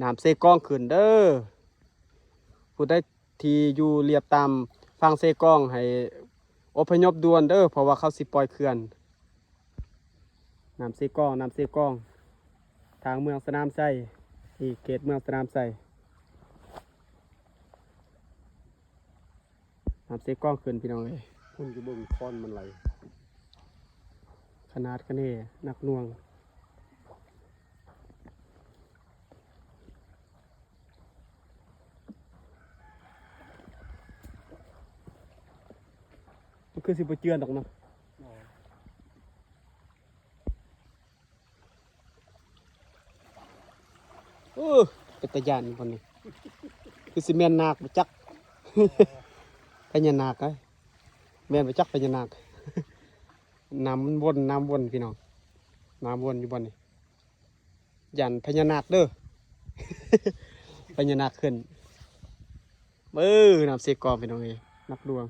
น้ำเซกองขึ้นเด้อผู้ใดที่อยู่เรียบตามฟังเซกองให้อพยพด่วนเด้อเพราะว่าเขาสิปล่อยเขื่อนน้ำเซกองทางเมืองสนามไส้ที่เขตเมืองสนามไส้น้ำเซกองขึ้นพี่น้องเอ้ยคุณจะเบิ่งคอนมันไหลขนาดกันเน่นักหน่วงมันคือสิบเจือนดอกเนาะเป็นตะยานคนนี้คือสิแมนนาคบ่จัก พญานาคไอ้แมนบ่จักพญานาค น้ำมันวนพี่น้องน้ำวนอยู่บนนี้ยันพญานาคเด้อ พญานาคขึ้นน้ำเสกกองพี่น้องเอ้ยนับดวง